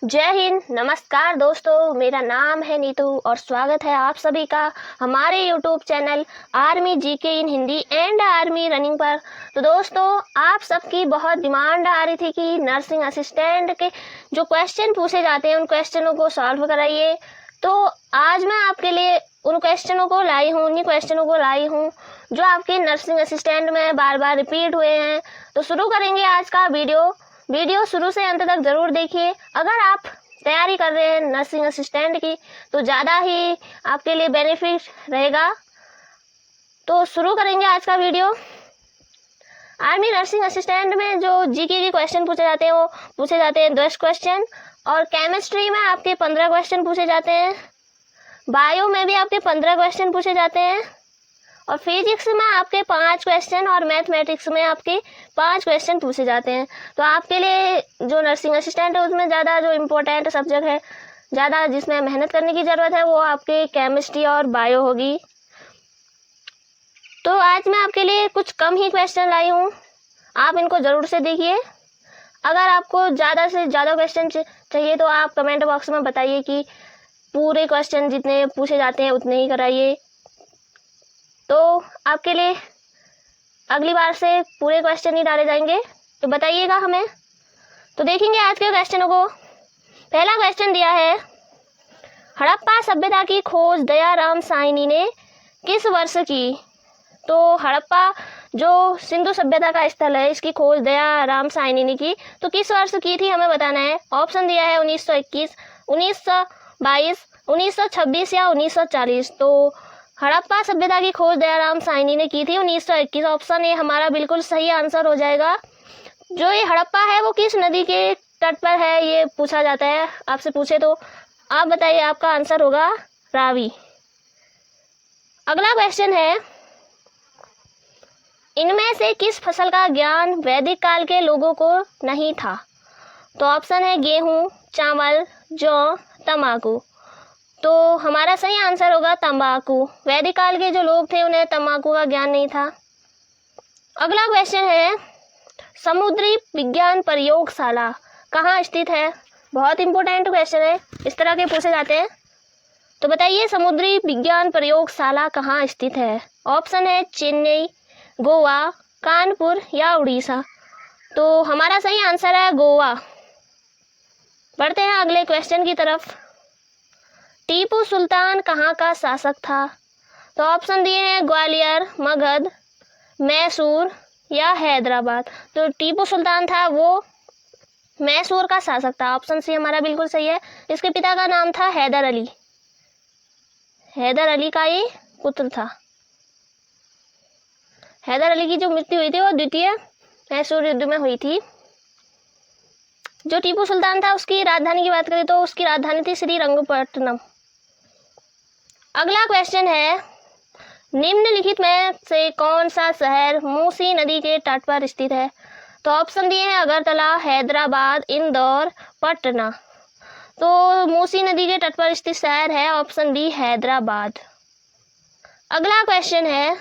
जय हिंद। नमस्कार दोस्तों, मेरा नाम है नीतू और स्वागत है आप सभी का हमारे YouTube channel army GK in Hindi and army running पर। तो दोस्तों, आप सबकी बहुत डिमांड आ रही थी कि नर्सिंग असिस्टेंट के जो क्वेश्चन पूछे जाते हैं उन क्वेश्चनों को सॉल्व कराइए। तो आज मैं आपके लिए उन्हीं क्वेश्चनों को लाई हूँ जो आपके नर्सिंग असिस्टेंट में बार बार रिपीट हुए हैं। तो शुरू करेंगे आज का वीडियो शुरू से अंत तक जरूर देखिए। अगर आप तैयारी कर रहे हैं नर्सिंग असिस्टेंट की तो ज़्यादा ही आपके लिए बेनिफिट रहेगा। तो शुरू करेंगे आज का वीडियो। आर्मी नर्सिंग असिस्टेंट में जो जीके के क्वेश्चन पूछे जाते हैं वो पूछे जाते हैं 10 क्वेश्चन, और केमिस्ट्री में आपके 15 क्वेश्चन पूछे जाते हैं, बायो में भी आपके 15 क्वेश्चन पूछे जाते हैं, और फिजिक्स में आपके 5 क्वेश्चन और मैथमेटिक्स में आपके 5 क्वेश्चन पूछे जाते हैं। तो आपके लिए जो नर्सिंग असिस्टेंट है उसमें ज़्यादा जो इम्पोर्टेंट सब्जेक्ट है, ज़्यादा जिसमें मेहनत करने की ज़रूरत है, वो आपके केमिस्ट्री और बायो होगी। तो आज मैं आपके लिए कुछ कम ही क्वेश्चन लाई हूँ, आप इनको ज़रूर से देखिए। अगर आपको ज़्यादा से ज़्यादा क्वेश्चन चाहिए तो आप कमेंट बॉक्स में बताइए कि पूरे क्वेश्चन जितने पूछे जाते हैं उतने ही कराइए। तो आपके लिए अगली बार से पूरे क्वेश्चन ही डाले जाएंगे, तो बताइएगा हमें। तो देखेंगे आज के क्वेश्चनों को। पहला क्वेश्चन दिया है, हड़प्पा सभ्यता की खोज दयाराम साहनी ने किस वर्ष की? तो हड़प्पा जो सिंधु सभ्यता का स्थल है, इसकी खोज दयाराम साहनी ने की, तो किस वर्ष की थी हमें बताना है। ऑप्शन दिया है 1921, 1922, 1926 या 1940। तो हड़प्पा सभ्यता की खोज दयाराम साहनी ने की थी 1921। ऑप्शन ए हमारा बिल्कुल सही आंसर हो जाएगा। जो ये हड़प्पा है वो किस नदी के तट पर है, ये पूछा जाता है आपसे पूछे तो आप बताइए, आपका आंसर होगा रावी। अगला क्वेश्चन है, इनमें से किस फसल का ज्ञान वैदिक काल के लोगों को नहीं था? तो ऑप्शन है गेहूं, चावल, जौ, तंबाकू। तो हमारा सही आंसर होगा तंबाकू। वैदिक काल के जो लोग थे उन्हें तंबाकू का ज्ञान नहीं था। अगला क्वेश्चन है, समुद्री विज्ञान प्रयोगशाला कहाँ स्थित है? बहुत इंपॉर्टेंट क्वेश्चन है, इस तरह के पूछे जाते हैं। तो बताइए, समुद्री विज्ञान प्रयोगशाला कहाँ स्थित है? ऑप्शन है चेन्नई, गोवा, कानपुर या उड़ीसा। तो हमारा सही आंसर है गोवा। बढ़ते हैं अगले क्वेश्चन की तरफ। टीपू सुल्तान कहाँ का शासक था? तो ऑप्शन दिए हैं ग्वालियर, मगध, मैसूर या हैदराबाद। तो टीपू सुल्तान था वो मैसूर का शासक था। ऑप्शन सी हमारा बिल्कुल सही है। इसके पिता का नाम था हैदर अली। हैदर अली का ये पुत्र था। हैदर अली की जो मृत्यु हुई थी वो द्वितीय मैसूर युद्ध में हुई थी। जो टीपू सुल्तान था उसकी राजधानी की बात करें तो उसकी राजधानी थी श्रीरंगपट्टनम। अगला क्वेश्चन है, निम्नलिखित में से कौन सा शहर मूसी नदी के तट पर स्थित है? तो ऑप्शन दिए हैं अगरतला, हैदराबाद, इंदौर, पटना। तो मूसी नदी के तट पर स्थित शहर है ऑप्शन बी हैदराबाद। अगला क्वेश्चन है,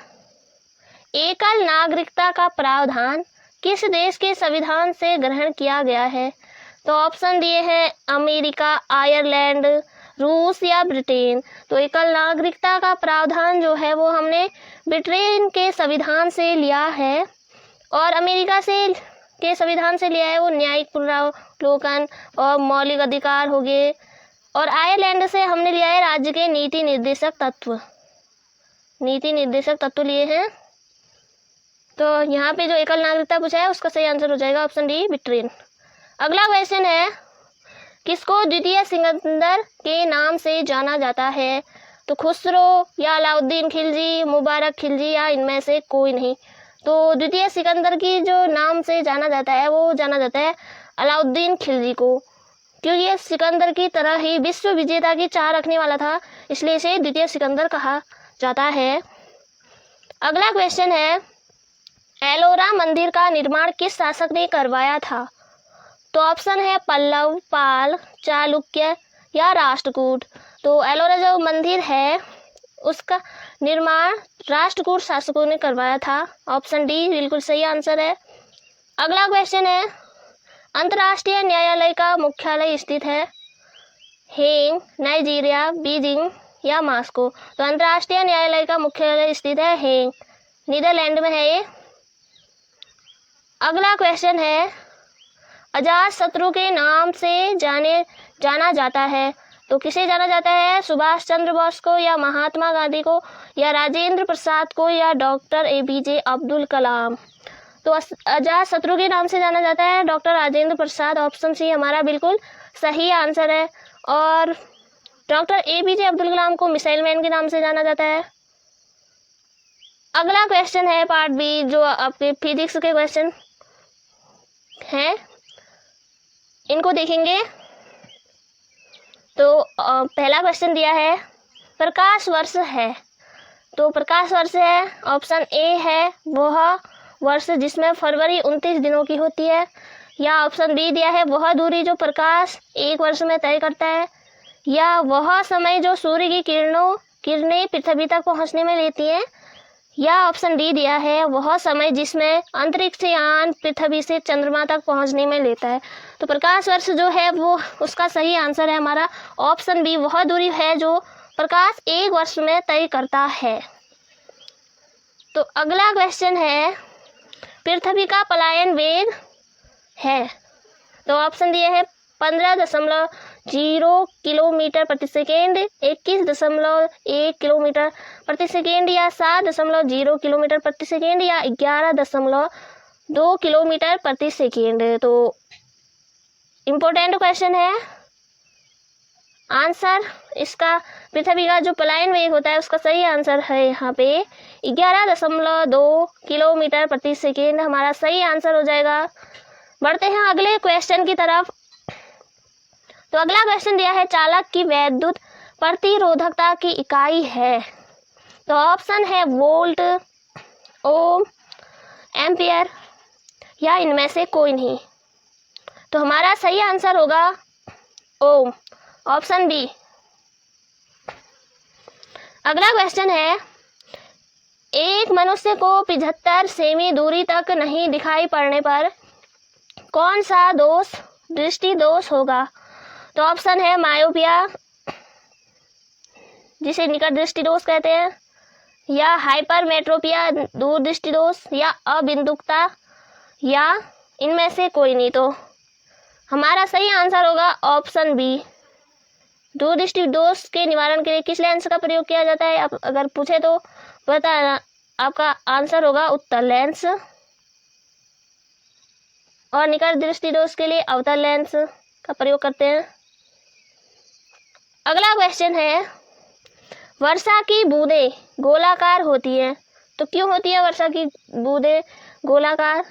एकल नागरिकता का प्रावधान किस देश के संविधान से ग्रहण किया गया है? तो ऑप्शन दिए हैं अमेरिका, आयरलैंड, रूस या ब्रिटेन। तो एकल नागरिकता का प्रावधान जो है वो हमने ब्रिटेन के संविधान से लिया है, और अमेरिका से के संविधान से लिया है वो न्यायिक पुनरावलोकन और मौलिक अधिकार हो गए, और आयरलैंड से हमने लिया है राज्य के नीति निर्देशक तत्व लिए हैं। तो यहाँ पे जो एकल नागरिकता पूछा है उसका सही आंसर हो जाएगा ऑप्शन डी ब्रिटेन। अगला क्वेश्चन है, किसको द्वितीय सिकंदर के नाम से जाना जाता है? तो खुसरो या अलाउद्दीन खिलजी, मुबारक खिलजी या इनमें से कोई नहीं। तो द्वितीय सिकंदर की जो नाम से जाना जाता है वो जाना जाता है अलाउद्दीन खिलजी को, क्योंकि ये सिकंदर की तरह ही विश्व विजेता की चाह रखने वाला था, इसलिए इसे द्वितीय सिकंदर कहा जाता है। अगला क्वेश्चन है, एलोरा मंदिर का निर्माण किस शासक ने करवाया था? तो ऑप्शन है पल्लव, पाल, चालुक्य या राष्ट्रकूट। तो एलोरा जो मंदिर है उसका निर्माण राष्ट्रकूट शासकों ने करवाया था। ऑप्शन डी बिल्कुल सही आंसर है। अगला क्वेश्चन है, अंतर्राष्ट्रीय न्यायालय का मुख्यालय स्थित है हेग, नाइजीरिया, बीजिंग या मॉस्को। तो अंतर्राष्ट्रीय न्यायालय का मुख्यालय स्थित है हेग, नीदरलैंड में है ये। अगला क्वेश्चन है, अजात शत्रु के नाम से जाना जाता है। तो किसे जाना जाता है? सुभाष चंद्र बोस को या महात्मा गांधी को या राजेंद्र प्रसाद को या डॉक्टर APJ अब्दुल कलाम। तो अजात शत्रु के नाम से जाना जाता है doctor Rajendra Prasad. Option C हमारा बिल्कुल सही आंसर है। और डॉक्टर APJ अब्दुल कलाम को मिसाइल मैन के नाम से जाना जाता है। अगला क्वेश्चन है पार्ट बी, जो आपके फिजिक्स के क्वेश्चन हैं, इनको देखेंगे। तो पहला क्वेश्चन दिया है, प्रकाश वर्ष है। तो प्रकाश वर्ष है, ऑप्शन ए है वह वर्ष जिसमें फरवरी 29 दिनों की होती है, या ऑप्शन बी दिया है वह दूरी जो प्रकाश एक वर्ष में तय करता है, या वह समय जो सूर्य की किरणें पृथ्वी तक पहुंचने में लेती हैं, या ऑप्शन डी दिया है वह समय जिसमें अंतरिक्ष यान पृथ्वी से चंद्रमा तक पहुंचने में लेता है। तो प्रकाश वर्ष जो है वो उसका सही आंसर है हमारा ऑप्शन बी, वह दूरी है जो प्रकाश एक वर्ष में तय करता है। तो अगला क्वेश्चन है, पृथ्वी का पलायन वेग है। तो ऑप्शन दिए हैं 15.0 किलोमीटर प्रति सेकेंड, 21.1 किलोमीटर प्रति सेकेंड, या 7.0 किलोमीटर प्रति सेकेंड, या 11.2 किलोमीटर प्रति सेकेंड। तो इम्पोर्टेंट क्वेश्चन है। आंसर इसका पृथ्वी का जो पलायन वेग होता है उसका सही आंसर है यहाँ पे 11.2 किलोमीटर प्रति सेकेंड हमारा सही आंसर हो जाएगा। बढ़ते हैं अगले क्वेश्चन की तरफ। तो अगला क्वेश्चन दिया है, चालक की वैद्युत प्रतिरोधकता की इकाई है। तो ऑप्शन है वोल्ट, ओम, एम्पियर, या इनमें से कोई नहीं। तो हमारा सही आंसर होगा ओम, ऑप्शन बी। अगला क्वेश्चन है, एक मनुष्य को 75 सेमी दूरी तक नहीं दिखाई पड़ने पर कौन सा दोष दृष्टि दोष होगा। तो ऑप्शन है मायोपिया, जिसे निकट दृष्टि दोष कहते हैं, या हाइपरमेट्रोपिया दूर दृष्टि दोष, या अबिंदुकता, या इनमें से कोई नहीं। तो हमारा सही आंसर होगा ऑप्शन बी। दूर दृष्टि दोष के निवारण के लिए किस लेंस का प्रयोग किया जाता है, अगर पूछे तो बताना, आपका आंसर होगा उत्तल लेंस। और निकट दृष्टि दोष के लिए अवतल लेंस का प्रयोग करते हैं। अगला क्वेश्चन है, वर्षा की बूंदें गोलाकार होती हैं। तो क्यों होती है वर्षा की बूंदें गोलाकार?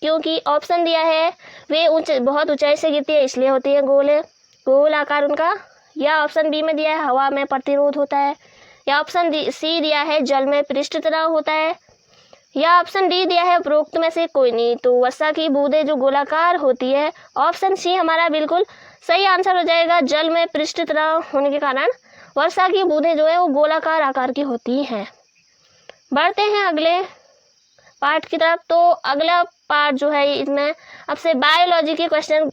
क्योंकि ऑप्शन दिया है वे बहुत ऊंचाई से गिरती है इसलिए होती है गोलाकार उनका, या ऑप्शन बी में दिया है हवा में प्रतिरोध होता है, या ऑप्शन सी दिया है जल में पृष्ठ तनाव होता है, या ऑप्शन डी दिया है उपरोक्त में से कोई नहीं। तो वर्षा की बूंदें जो गोलाकार होती है, ऑप्शन सी हमारा बिल्कुल सही आंसर हो जाएगा। जल में पृष्ठ तनाव होने के कारण वर्षा की बूंदें जो है वो गोलाकार आकार की होती हैं। बढ़ते हैं अगले पार्ट की तरफ। तो अगला पार्ट जो है इसमें आपसे बायोलॉजी के क्वेश्चन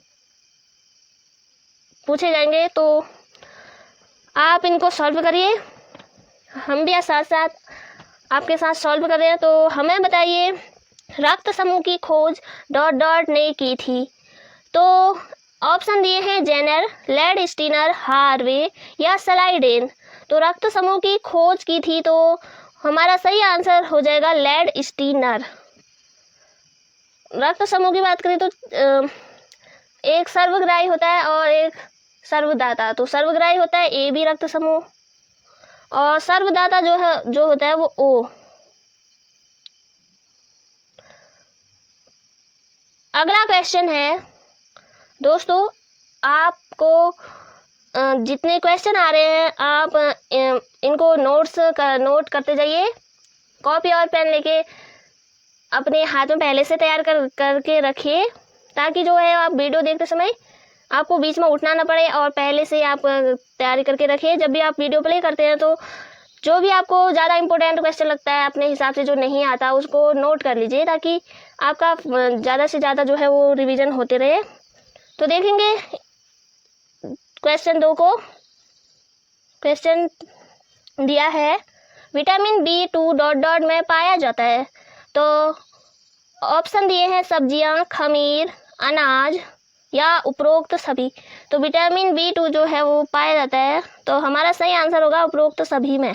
पूछे जाएंगे, तो आप इनको सॉल्व करिए, हम भी साथ साथ आपके साथ सॉल्व कर रहे हैं। तो हमें बताइए, रक्त समूह की खोज ... ने की थी। तो ऑप्शन दिए हैं जेनर, लैंडस्टीनर, हार्वे, या स्लाइडेन। तो रक्त समूह की खोज की थी तो हमारा सही आंसर हो जाएगा लैंडस्टीनर। रक्त समूह की बात करें तो एक सर्वग्राही होता है और एक सर्वदाता। तो सर्वग्राही होता है ए बी रक्त समूह, और सर्वदाता जो होता है वो ओ। अगला क्वेश्चन है दोस्तों, आपको जितने क्वेश्चन आ रहे हैं आप इनको नोट करते जाइए। कॉपी और पेन लेके अपने हाथ में पहले से तैयार करके रखिए, ताकि जो है आप वीडियो देखते समय आपको बीच में उठना ना पड़े, और पहले से आप तैयारी करके रखिए। जब भी आप वीडियो प्ले करते हैं तो जो भी आपको ज़्यादा इंपॉर्टेंट क्वेश्चन लगता है अपने हिसाब से, जो नहीं आता उसको नोट कर लीजिए, ताकि आपका ज़्यादा से ज़्यादा जो है वो रिवीजन होते रहे। तो देखेंगे क्वेश्चन 2 को। क्वेश्चन दिया है विटामिन B2 डॉट डॉट में पाया जाता है। तो ऑप्शन दिए हैं सब्जियां, खमीर, अनाज या उपरोक्त सभी। तो विटामिन B2 जो है वो पाया जाता है, तो हमारा सही आंसर होगा उपरोक्त सभी में।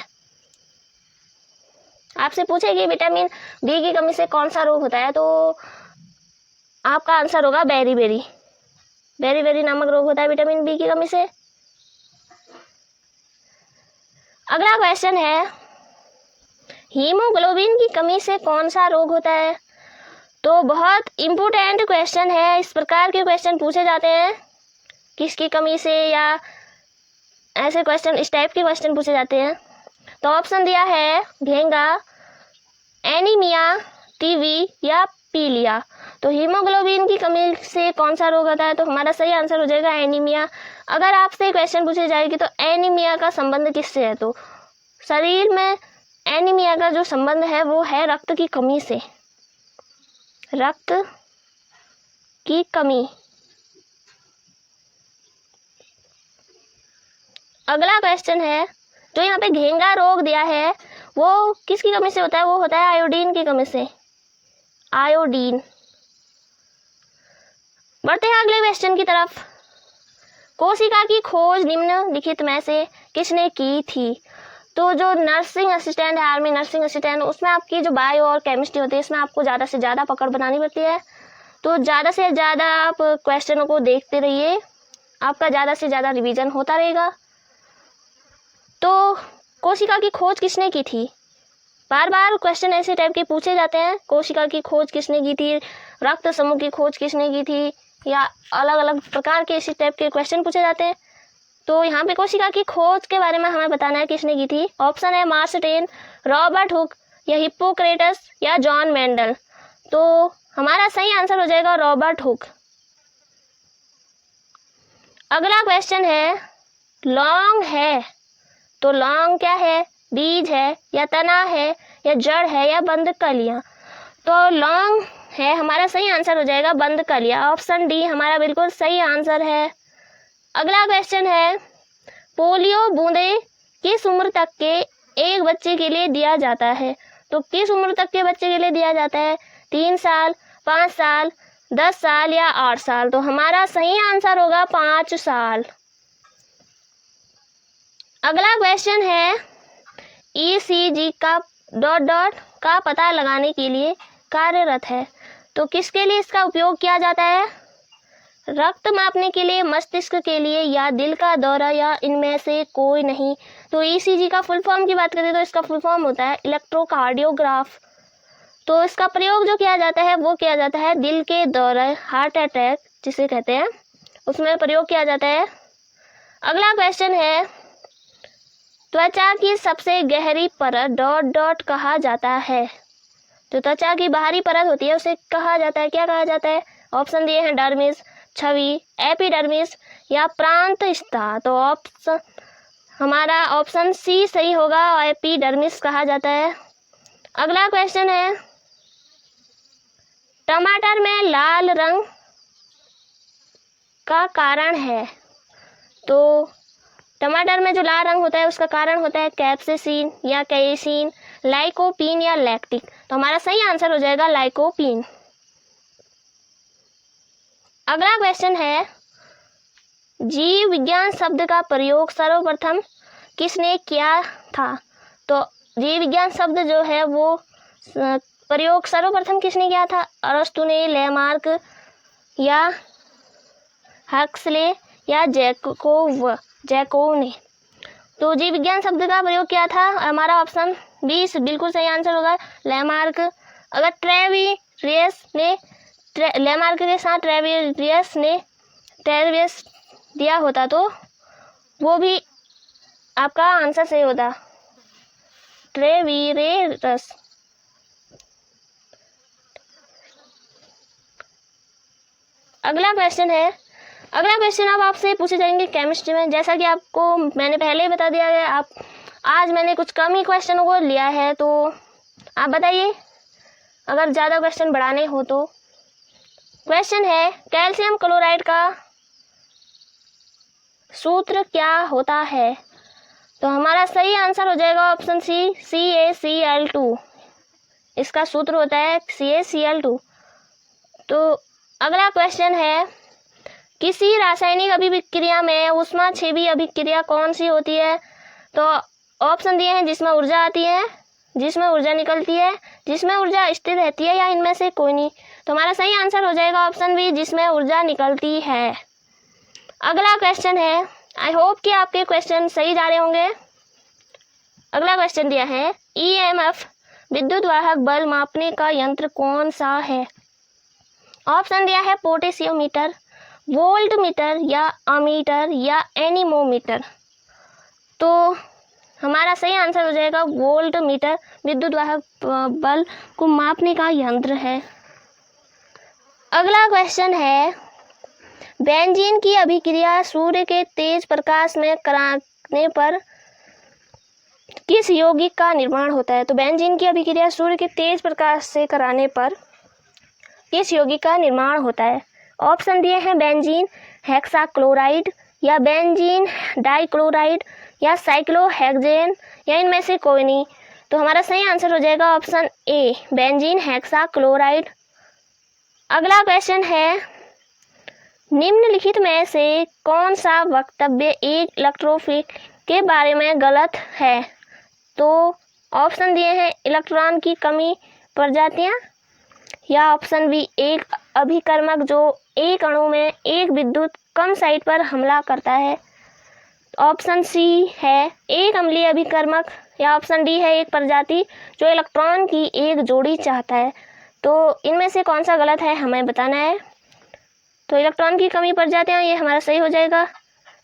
आपसे पूछे कि विटामिन B की कमी से कौन सा रोग होता है, तो आपका आंसर होगा बेरी बेरी नामक रोग होता है विटामिन B की कमी से। अगला क्वेश्चन है हीमोग्लोबिन की कमी से कौन सा रोग होता है। तो बहुत इम्पोर्टेंट क्वेश्चन है, इस प्रकार के क्वेश्चन पूछे जाते हैं किसकी कमी से, या ऐसे क्वेश्चन, इस टाइप के क्वेश्चन पूछे जाते हैं। तो ऑप्शन दिया है घेंगा, एनीमिया, टीबी या पीलिया। तो हीमोग्लोबिन की कमी से कौन सा रोग होता है, तो हमारा सही आंसर हो जाएगा एनीमिया। अगर आपसे क्वेश्चन पूछे जाएगी तो एनीमिया का संबंध किससे है, तो शरीर में एनीमिया का जो संबंध है वो है रक्त की कमी से, रक्त की कमी। अगला क्वेश्चन है जो यहाँ पे घेंगा रोग दिया है वो किसकी कमी से होता है, वो होता है आयोडीन की कमी से, आयोडीन। बढ़ते हैं अगले क्वेश्चन की तरफ। कोशिका की खोज निम्नलिखित में से किसने की थी। तो जो नर्सिंग असिस्टेंट है, आर्मी नर्सिंग असिस्टेंट, उसमें आपकी जो बायो और केमिस्ट्री होती है, इसमें आपको ज़्यादा से ज़्यादा पकड़ बनानी पड़ती है। तो ज़्यादा से ज़्यादा आप क्वेश्चनों को देखते रहिए, आपका ज़्यादा से ज़्यादा रिवीजन होता रहेगा। तो कोशिका की खोज किसने की थी, बार बार क्वेश्चन ऐसे टाइप के पूछे जाते हैं। कोशिका की खोज किसने की थी, रक्त समूह की खोज किसने की थी, या अलग अलग प्रकार के इसी टाइप के क्वेश्चन पूछे जाते हैं। तो यहाँ पे कोशिका की खोज के बारे में हमें बताना है किसने की थी। ऑप्शन है मार्सटेन, रॉबर्ट हुक या हिप्पोक्रेटस या जॉन मेंडल। तो हमारा सही आंसर हो जाएगा रॉबर्ट हुक। अगला क्वेश्चन है लौंग है, तो लौंग क्या है, बीज है या तना है या जड़ है या बंद कलियां। तो लौंग है, हमारा सही आंसर हो जाएगा बंद कलियां। ऑप्शन डी हमारा बिल्कुल सही आंसर है। अगला क्वेश्चन है पोलियो बूंदे किस उम्र तक के एक बच्चे के लिए दिया जाता है। तो किस उम्र तक के बच्चे के लिए दिया जाता है, 3 साल, 5 साल, 10 साल या 8 साल। तो हमारा सही आंसर होगा 5 साल। अगला क्वेश्चन है ECG का डॉट डॉट का पता लगाने के लिए कार्यरत है। तो किसके लिए इसका उपयोग किया जाता है, रक्त मापने के लिए, मस्तिष्क के लिए या दिल का दौरा या इनमें से कोई नहीं। तो ECG का फुल फॉर्म की बात करें तो इसका फुल फॉर्म होता है इलेक्ट्रोकार्डियोग्राफ। तो इसका प्रयोग जो किया जाता है वो किया जाता है दिल के दौरे, हार्ट अटैक जिसे कहते हैं, उसमें प्रयोग किया जाता है। अगला क्वेश्चन है त्वचा की सबसे गहरी परत डॉट डॉट कहा जाता है। जो त्वचा की बाहरी परत होती है उसे कहा जाता है, क्या कहा जाता है। ऑप्शन दिए हैं डर्मिस, छवि, एपिडर्मिस या प्रांत स्तः। तो ऑप्शन हमारा ऑप्शन सी सही होगा, एपिडर्मिस कहा जाता है। अगला क्वेश्चन है टमाटर में लाल रंग का कारण है। तो टमाटर में जो लाल रंग होता है उसका कारण होता है कैप्सेसिन या कैसीन, लाइकोपीन या लैक्टिक। तो हमारा सही आंसर हो जाएगा लाइकोपीन। अगला क्वेश्चन है जीव विज्ञान शब्द का प्रयोग सर्वप्रथम किसने किया था। तो जीव विज्ञान शब्द जो है वो प्रयोग सर्वप्रथम किसने किया था, अरस्तु ने, लेमार्क या हक्सले या जैकोव ने। तो जीव विज्ञान शब्द का प्रयोग किया था, हमारा ऑप्शन 20 बिल्कुल सही आंसर होगा, लेमार्क। अगर ट्रेवियस ने लेमार्क के साथ ट्रेवियस दिया होता तो वो भी आपका आंसर सही होता, ट्रेवियस। अगला क्वेश्चन है, अगला क्वेश्चन अब आपसे पूछे जाएंगे केमिस्ट्री में। जैसा कि आपको मैंने पहले ही बता दिया है, आज मैंने कुछ कम ही क्वेश्चनों को लिया है, तो आप बताइए अगर ज़्यादा क्वेश्चन बढ़ाने हो तो। क्वेश्चन है कैल्शियम क्लोराइड का सूत्र क्या होता है? तो हमारा सही आंसर हो जाएगा ऑप्शन सी, CaCl2। इसका सूत्र होता है CaCl2। तो अगला क्वेश्चन है, किसी रासायनिक अभिक्रिया में ऊष्माक्षेपी अभिक्रिया कौन सी होती है? तो ऑप्शन दिए हैं, जिसमें ऊर्जा आती है, जिसमें ऊर्जा निकलती है, जिसमें ऊर्जा स्थिर रहती है, या इनमें से कोई नहीं। तो हमारा सही आंसर हो जाएगा ऑप्शन बी, जिसमें ऊर्जा निकलती है। अगला क्वेश्चन है, आई होप कि आपके क्वेश्चन सही जा रहे होंगे। अगला क्वेश्चन दिया है, EMF विद्युत वाहक बल मापने का यंत्र कौन सा है? ऑप्शन दिया है पोटेशियोमीटर, वोल्ट मीटर, या अमीटर, या एनीमोमीटर। तो हमारा सही आंसर हो जाएगा वोल्ट मीटर, विद्युत वाहक बल को मापने का यंत्र है। अगला क्वेश्चन है, बेंजीन की अभिक्रिया सूर्य के तेज प्रकाश में कराने पर किस यौगिक का निर्माण होता है? तो बेंजीन की अभिक्रिया सूर्य के तेज प्रकाश से कराने पर किस यौगिक का निर्माण होता है? ऑप्शन दिए हैं, बेंजीन हेक्साक्लोराइड, या बेंजीन डाइक्लोराइड, या साइक्लोहेक्सेन, या इनमें से कोई नहीं। तो हमारा सही आंसर हो जाएगा ऑप्शन ए, बेंजीन हेक्साक्लोराइड। अगला क्वेश्चन है, निम्नलिखित में से कौन सा वक्तव्य एक इलेक्ट्रोफिल के बारे में गलत है? तो ऑप्शन दिए हैं, इलेक्ट्रॉन की कमी प्रजातियां, या ऑप्शन बी, एक अभिकर्मक जो एक अणु में एक विद्युत कम साइट पर हमला करता है, ऑप्शन सी है एक अम्लीय अभिकर्मक, या ऑप्शन डी है एक प्रजाति जो इलेक्ट्रॉन की एक जोड़ी चाहता है। तो इनमें से कौन सा गलत है हमें बताना है। तो इलेक्ट्रॉन की कमी प्रजातियां, ये हमारा सही हो जाएगा।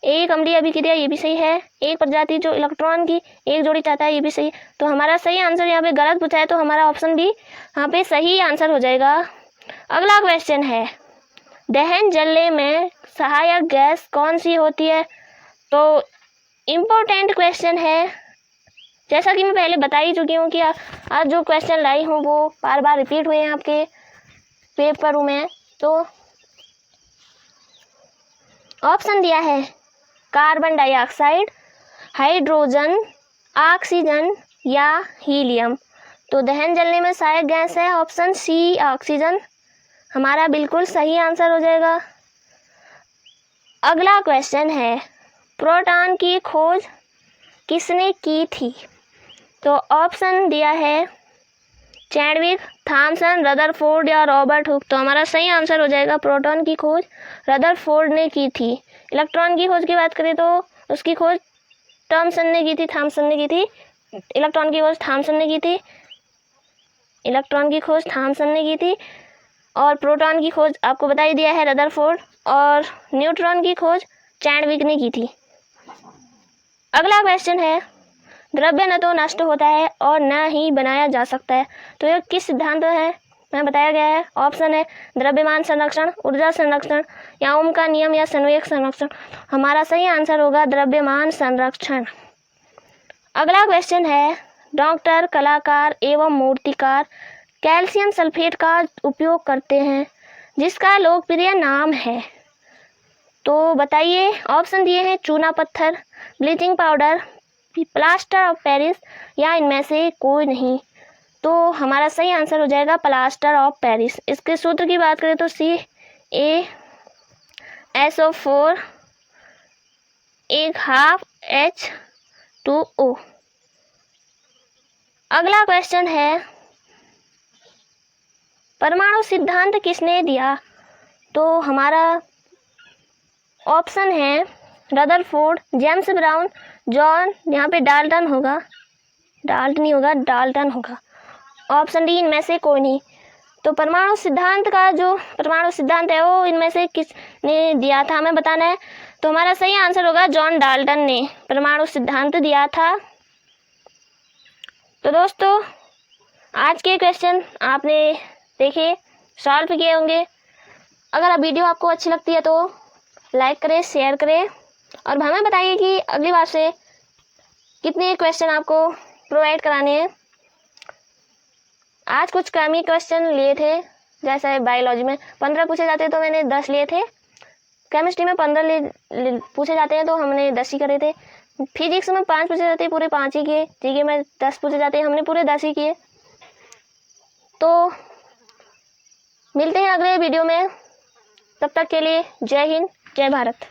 एक अम्लीय अभिक्रिया, ये भी सही है। एक प्रजाति जो इलेक्ट्रॉन की एक जोड़ी चाहता है, ये भी सही। तो हमारा सही आंसर यहाँ पे गलत पूछा है, तो हमारा ऑप्शन बी यहाँ पे सही आंसर हो जाएगा। अगला क्वेश्चन है, दहन जलने में सहायक गैस कौन सी होती है? तो इम्पोर्टेंट क्वेश्चन है, जैसा कि मैं पहले बता ही चुकी हूँ कि आज जो क्वेश्चन लाई हूँ वो बार बार रिपीट हुए हैं आपके पेपर में। तो ऑप्शन दिया है, कार्बन डाइऑक्साइड, हाइड्रोजन, ऑक्सीजन, या हीलियम। तो दहन जलने में सहायक गैस है ऑप्शन सी, ऑक्सीजन। हमारा बिल्कुल सही आंसर हो जाएगा। अगला क्वेश्चन है, प्रोटॉन की खोज किसने की थी? तो ऑप्शन दिया है, चैडविक, थॉमसन, रदरफोर्ड, या रॉबर्ट हुक। तो हमारा सही आंसर हो जाएगा, प्रोटॉन की खोज रदरफोर्ड ने की थी। इलेक्ट्रॉन की खोज की बात करें तो उसकी खोज थॉमसन ने की थी, थॉमसन ने की थी। इलेक्ट्रॉन की खोज थॉमसन ने की थी, इलेक्ट्रॉन की खोज थॉमसन ने की थी। और प्रोटॉन की खोज आपको बता ही दिया है, रदरफोर्ड। और न्यूट्रॉन की खोज चैडविक ने की थी। अगला क्वेश्चन है, द्रव्य न तो नष्ट होता है और न ही बनाया जा सकता है। तो यह किस सिद्धांत है में बताया गया है? ऑप्शन है, द्रव्यमान संरक्षण, ऊर्जा संरक्षण, या ओम का नियम, या संवेग संरक्षण। हमारा सही आंसर होगा द्रव्यमान संरक्षण। अगला क्वेश्चन है, डॉक्टर, कलाकार एवं मूर्तिकार कैल्शियम सल्फेट का उपयोग करते हैं, जिसका लोकप्रिय नाम है। तो बताइए, ऑप्शन दिए हैं, चूना पत्थर, bleaching powder, plaster of Paris, या इनमें से कोई नहीं। तो हमारा सही आंसर हो जाएगा प्लास्टर ऑफ पेरिस। इसके सूत्र की बात करें तो CaSO4 1/2H2O। अगला क्वेश्चन है, परमाणु सिद्धांत किसने दिया? तो हमारा ऑप्शन है, रदरफोर्ड, जेम्स ब्राउन, जॉन, यहाँ पे डाल्टन होगा, डाल्टन नहीं होगा, डाल्टन होगा। ऑप्शन डी, इनमें से कोई नहीं। तो परमाणु सिद्धांत का जो परमाणु सिद्धांत है वो इनमें से किसने दिया था हमें बताना है। तो हमारा सही आंसर होगा, जॉन डाल्टन ने परमाणु सिद्धांत दिया था। तो दोस्तों, आज के क्वेश्चन आपने देखे, सॉल्व किए होंगे। अगर वीडियो आपको अच्छी लगती है तो लाइक करें, शेयर करें, और हमें बताइए कि अगली बार से कितने क्वेश्चन आपको प्रोवाइड कराने हैं। आज कुछ कम ही क्वेश्चन लिए थे, जैसे बायोलॉजी में 15 पूछे जाते तो मैंने 10 लिए थे। केमिस्ट्री में 15 पूछे जाते हैं तो हमने 10 ही करे थे। फिजिक्स में 5 पूछे जाते हैं, पूरे 5 ही किए। जीके में 10 पूछे जाते हैं, हमने पूरे 10 ही किए। तो मिलते हैं अगले वीडियो में, तब तक के लिए जय हिंद, जय भारत।